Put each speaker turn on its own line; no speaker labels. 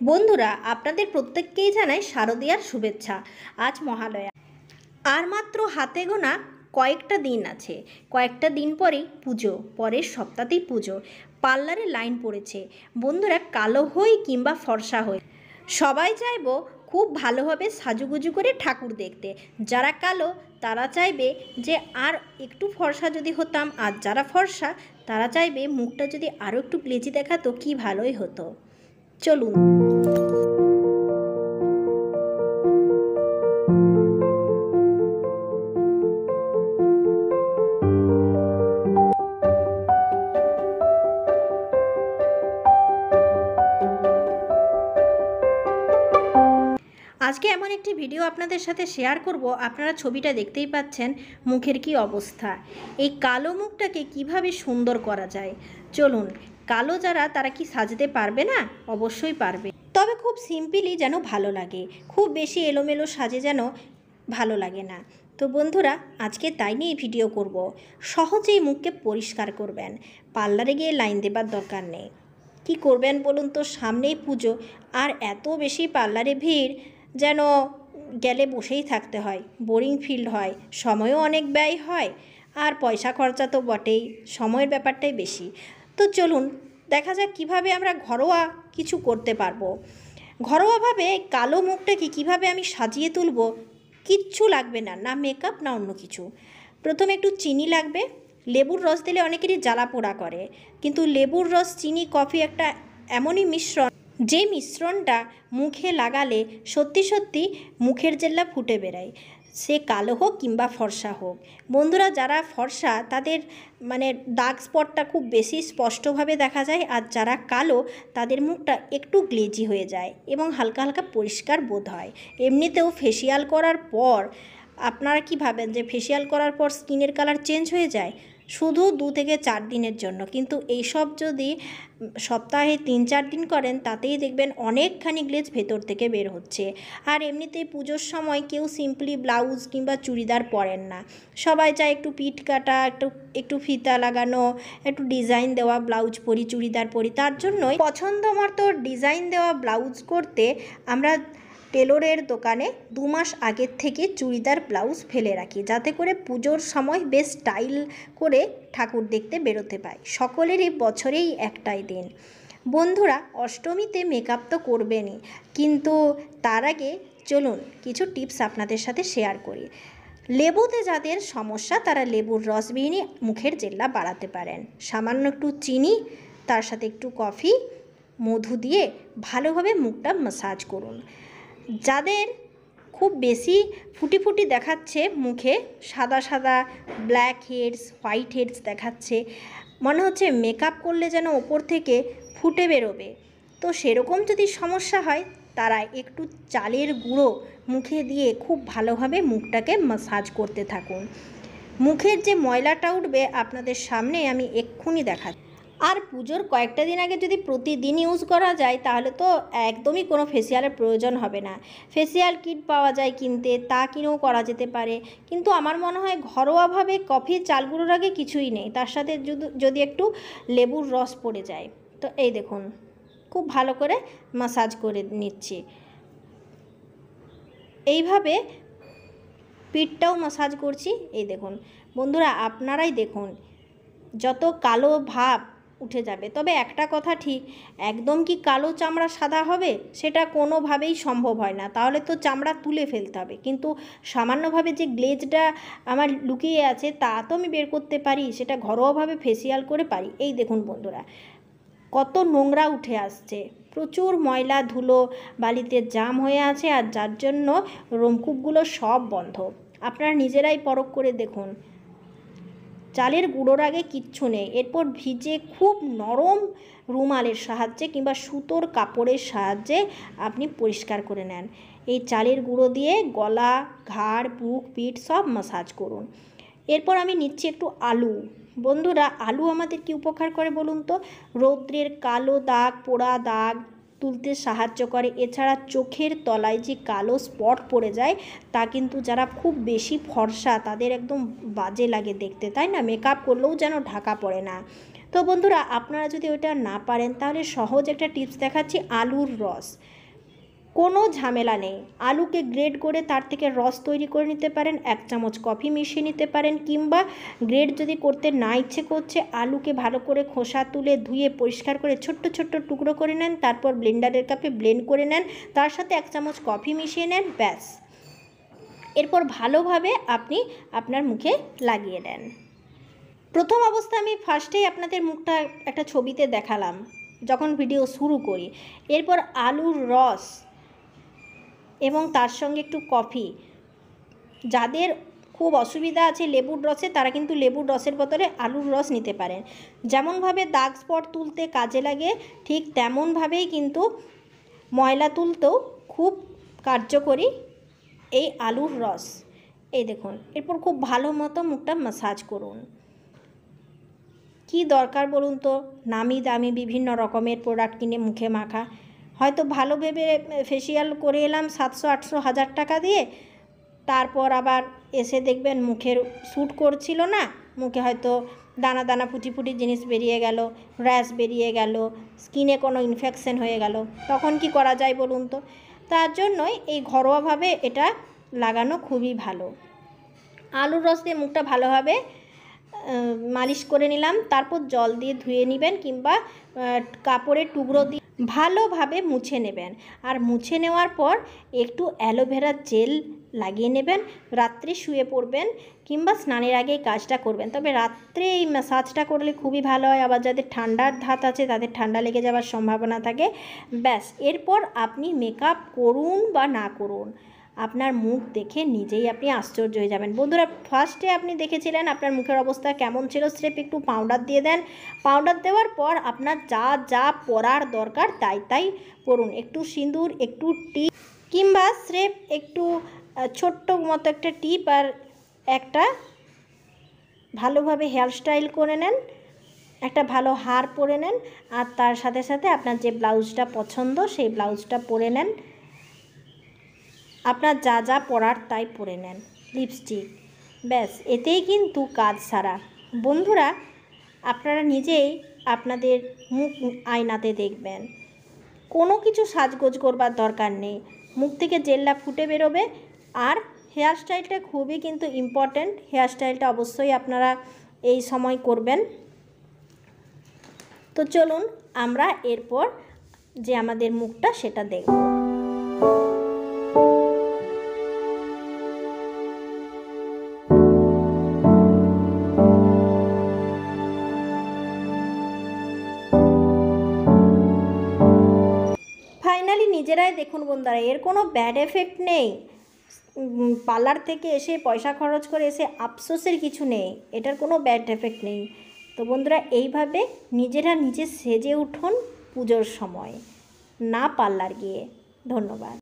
বন্ধুরা, আপনাদের প্রত্যেককেই জানাই শারদীয়ার শুভেচ্ছা। আজ মহালয়া, আর মাত্র হাতে গোনা কয়েকটা দিন আছে। কয়েকটা দিন পরেই পুজো, পরের সপ্তাহতেই পুজো। পার্লারে লাইন পড়েছে। বন্ধুরা, কালো হই কিংবা ফর্সা হই, সবাই চাইবো খুব ভালোভাবে সাজুগুজু করে ঠাকুর দেখতে। যারা কালো তারা চাইবে যে আর একটু ফর্সা যদি হতাম, আর যারা ফর্সা তারা চাইবে মুখটা যদি আরও একটু গ্লেজি দেখাতো কি ভালোই হতো। চলুন। আজকে এমন একটি ভিডিও আপনাদের সাথে শেয়ার করব, আপনারা ছবিটা দেখতেই পাচ্ছেন মুখের কি অবস্থা। এই কালো মুখটাকে কিভাবে সুন্দর করা যায় চলুন। কালো যারা তারা কি সাজতে পারবে না? অবশ্যই পারবে, তবে খুব সিম্পলি যেন ভালো লাগে, খুব বেশি এলোমেলো সাজে যেন ভালো লাগে না। তো বন্ধুরা, আজকে তাই নিয়ে ভিডিও করব। সহজেই মুখকে পরিষ্কার করবেন, পার্লারে গিয়ে লাইন দেবার দরকার নেই। কি করবেন বলুন তো, সামনেই পুজো, আর এত বেশি পার্লারে ভিড় যেন গেলে বসেই থাকতে হয়, বোরিং ফিল হয়, সময়ও অনেক ব্যয় হয়, আর পয়সা খরচা তো বটেই, সময়ের ব্যাপারটাই বেশি। তো চলুন দেখা যাক কিভাবে আমরা ঘরোয়া কিছু করতে পারবো। ঘরোয়াভাবে কালো মুখটাকে কিভাবে আমি সাজিয়ে তুলব। কিচ্ছু লাগবে না, না মেকআপ না অন্য কিছু। প্রথমে একটু চিনি লাগবে। লেবুর রস দিলে অনেকেরই জ্বালা পোড়া করে, কিন্তু লেবুর রস, চিনি, কফি একটা এমনই মিশ্রণ, যে মিশ্রণটা মুখে লাগালে সত্যি সত্যি মুখের জেল্লা ফুটে বেড়ায়, সে কালো হোক কিংবা ফর্সা হোক। বন্ধুরা, যারা ফর্সা তাদের দাগ স্পটটা খুব বেশি স্পষ্টভাবে দেখা যায়, আর যারা কালো তাদের মুখটা একটু গ্লেজি হয়ে যায় এবং হালকা হালকা পরিষ্কার বোধ হয়। এমনিতেও ফেসিয়াল করার পর আপনারা কি ভাবেন যে ফেসিয়াল করার পর স্কিনের কালার চেঞ্জ হয়ে যায়? শুধু 2 থেকে 4 দিনের জন্য, কিন্তু এইসব যদি সপ্তাহে 3-4 দিন করেন তাতেই দেখবেন অনেকখানি গ্লেজ ভেতর থেকে বের হচ্ছে। আর এমনিতেই পুজোর সময় কেউ সিম্পলি ব্লাউজ কিংবা চুড়িদার পরেন না, সবাই চায় একটু পিঠ কাটা, একটু ফিতা লাগানো, একটু ডিজাইন দেওয়া ব্লাউজ পরি, চুড়িদার পরি। তার জন্যই পছন্দ মতো ডিজাইন দেওয়া ব্লাউজ করতে আমরা টেলরের দোকানে 2 মাস আগের থেকে চুড়িদার ব্লাউজ ফেলে রাখি, যাতে করে পুজোর সময় বেশ স্টাইল করে ঠাকুর দেখতে বেরোতে পাই। সকলেরই বছরেই একটাই দিন। বন্ধুরা, অষ্টমীতে মেকআপ তো করবেনই, কিন্তু তার আগে চলুন কিছু টিপস আপনাদের সাথে শেয়ার করি। লেবুতে যাদের সমস্যা তারা লেবুর রস বিহিনী মুখের জেল্লা বাড়াতে পারেন। সামান্য একটু চিনি, তার সাথে একটু কফি, মধু দিয়ে ভালোভাবে মুখটা ম্যাসাজ করুন। যাদের খুব বেশি ফুটি ফুটি দেখাচ্ছে মুখে, সাদা সাদা ব্ল্যাক হেডস, হোয়াইট হেডস দেখাচ্ছে, মনে হচ্ছে মেকআপ করলে যেন ওপর থেকে ফুটে বেরোবে, তো সেরকম যদি সমস্যা হয় তারা একটু চালের গুঁড়ো মুখে দিয়ে খুব ভালোভাবে মুখটাকে ম্যাসাজ করতে থাকুন। মুখের যে ময়লাটা উঠবে আপনাদের সামনে আমি এক্ষুনি দেখাচ্ছি। আর পুজোর কয়েকটা দিন আগে যদি প্রতিদিন ইউজ করা যায় তাহলে তো একদমই কোনো ফেসিয়ালের প্রয়োজন হবে না। ফেসিয়াল কিট পাওয়া যায় কিনতে, তা কিনেও করা যেতে পারে। কিন্তু আমার মনে হয় ঘরোয়াভাবে কফি, চালগুঁড়োর আগে কিছুই নেই, তার সাথে যদি একটু লেবুর রস পড়ে যায়। তো এই দেখুন, খুব ভালো করে ম্যাসাজ করে নিচ্ছি। এইভাবে পিঠটাও ম্যাসাজ করছি। এই দেখুন বন্ধুরা, আপনারাই দেখুন যত কালো ভাব উঠে যাবে। তবে একটা কথা ঠিক, একদম কি কালো চামড়া সাদা হবে সেটা কোনোভাবেই সম্ভব হয় না, তাহলে তো চামড়া তুলে ফেলতে হবে। কিন্তু সামান্যভাবে যে গ্লেজটা আমার লুকিয়ে আছে তা তো আমি বের করতে পারি, সেটা ঘরোয়াভাবে ফেসিয়াল করে পারি। এই দেখুন বন্ধুরা, কত নোংরা উঠে আসছে, প্রচুর ময়লা ধুলো বালিতে জাম হয়ে আছে, আর যার জন্য রোমকূপগুলো সব বন্ধ। আপনারা নিজেরাই পরখ করে দেখুন। চালের গুঁড়োর আগে কিচ্ছু নেই, এরপর ভিজে খুব নরম রুমালের সাহায্যে কিংবা সুতোর কাপড়ের সাহায্যে আপনি পরিষ্কার করে নেন। এই চালের গুঁড়ো দিয়ে গলা, ঘাড়, বুক, পিঠ সব ম্যাসাজ করুন। এরপর আমি নিচ্ছি একটু আলু। বন্ধুরা, আলু আমাদের কি উপকার করে বলুন তো? রৌদ্রের কালো দাগ, পোড়া দাগ তুলতে সাহায্য করে। এছাড়া চোখের তলায় যে কালো স্পট পড়ে যায় তা কিন্তু যারা খুব বেশি ফর্সা তাদের একদম বাজে লাগে দেখতে, তাই না? মেকআপ করলেও যেন ঢাকা পড়ে না। তো বন্ধুরা, আপনারা যদি ওটা না পারেন তাহলে সহজ একটা টিপস দেখাচ্ছি, আলুর রস। কোনো ঝামেলা নেই, আলুকে গ্রেড করে তার থেকে রস তৈরি করে নিতে পারেন, 1 চামচ কফি মিশিয়ে নিতে পারেন, কিংবা গ্রেড যদি করতে না ইচ্ছে করছে, আলুকে ভালো করে খোসা তুলে ধুয়ে পরিষ্কার করে ছোট্ট ছোট্ট টুকরো করে নেন, তারপর ব্লেন্ডারের কাপে ব্লেন্ড করে নেন, তার সাথে 1 চামচ কফি মিশিয়ে নেন, ব্যাস। এরপর ভালোভাবে আপনি আপনার মুখে লাগিয়ে নেন। প্রথম অবস্থা আমি ফার্স্টেই আপনাদের মুখটা একটা ছবিতে দেখালাম যখন ভিডিও শুরু করি। এরপর আলুর রস এবং তার সঙ্গে একটু কফি। যাদের খুব অসুবিধা আছে লেবুর রসে, তারা কিন্তু লেবুর রসের বদলে আলুর রস নিতে পারেন। যেমনভাবে দাগ স্পট তুলতে কাজে লাগে, ঠিক তেমনভাবেই কিন্তু ময়লা তুলতেও খুব কার্যকরী এই আলুর রস। এই দেখুন, এরপর খুব ভালো মতো মুখটা ম্যাসাজ করুন। কি দরকার বলুন তো নামি দামি বিভিন্ন রকমের প্রোডাক্ট কিনে মুখে মাখা? হয়তো ভালো ভেবে ফেসিয়াল করে এলাম 700, 800, 1000 টাকা দিয়ে, তারপর আবার এসে দেখবেন মুখের শ্যুট করছিল না, মুখে হয়তো দানা দানা ফুটি ফুটি জিনিস বেরিয়ে গেল, র্যাশ বেরিয়ে গেল, স্কিনে কোনো ইনফেকশন হয়ে গেল, তখন কি করা যায় বলুন তো? তার জন্যই এই ঘরোয়াভাবে এটা লাগানো খুবই ভালো। আলুর রস দিয়ে মুখটা ভালোভাবে মালিশ করে নিলাম, তারপর জল দিয়ে ধুয়ে নেবেন, কিংবা কাপড়ের টুকরো দিয়ে ভালোভাবে মুছে নেবেন। আর মুছে নেওয়ার পর একটু অ্যালোভেরা জেল লাগিয়ে নেবেন, রাত্রে শুয়ে পড়বেন কিংবা স্নানের আগে এই কাজটা করবেন। তবে রাত্রে এই ম্যাসাজটা করলে খুবই ভালো হয়, আবার যাদের ঠান্ডার ধাত আছে তাদের ঠান্ডা লেগে যাওয়ার সম্ভাবনা থাকে। ব্যাস, এরপর আপনি মেকআপ করুন বা না করুন, আপনার মুখ দেখে নিজেই আপনি আশ্চর্য হয়ে যাবেন। বন্ধুরা, ফার্স্টে আপনি দেখেছিলেন আপনার মুখের অবস্থা কেমন ছিল, স্রেফ একটু পাউডার দিয়ে দেন। পাউডার দেওয়ার পর আপনার যা যা পরার দরকার তাই তাই পরুন। একটু সিঁদুর, একটু টিপ, কিংবা স্রেফ একটু ছোট্ট মতো একটা টিপ আর একটা ভালোভাবে হেয়ার স্টাইল করে নেন, একটা ভালো হার পরে নেন, আর তার সাথে সাথে আপনার যে ব্লাউজটা পছন্দ সেই ব্লাউজটা পরে নেন। আপনার যা যা পরার তাই পরে নেন, লিপস্টিক, ব্যাস, এতেই কিন্তু কাজ সারা। বন্ধুরা, আপনারা নিজেই আপনাদের মুখ আয়নাতে দেখবেন, কোনো কিছু সাজগোজ করবার দরকার নেই, মুখ থেকে জেল্লা ফুটে বেরোবে। আর হেয়ার স্টাইলটা খুবই কিন্তু ইম্পর্ট্যান্ট, হেয়ার স্টাইলটা অবশ্যই আপনারা এই সময় করবেন। তো চলুন আমরা এরপর যে আমাদের মুখটা সেটা দেখব। ফাইনালি নিজেরাই দেখুন বন্ধুরা, এর কোনো ব্যাড এফেক্ট নেই। পার্লার থেকে এসে পয়সা খরচ করে এসে আফসোসের কিছু নেই, এটার কোনো ব্যাড এফেক্ট নেই। তো বন্ধুরা, এইভাবে নিজেরা নিজে সেজে উঠুন পুজোর সময়, না পার্লার গিয়ে। ধন্যবাদ।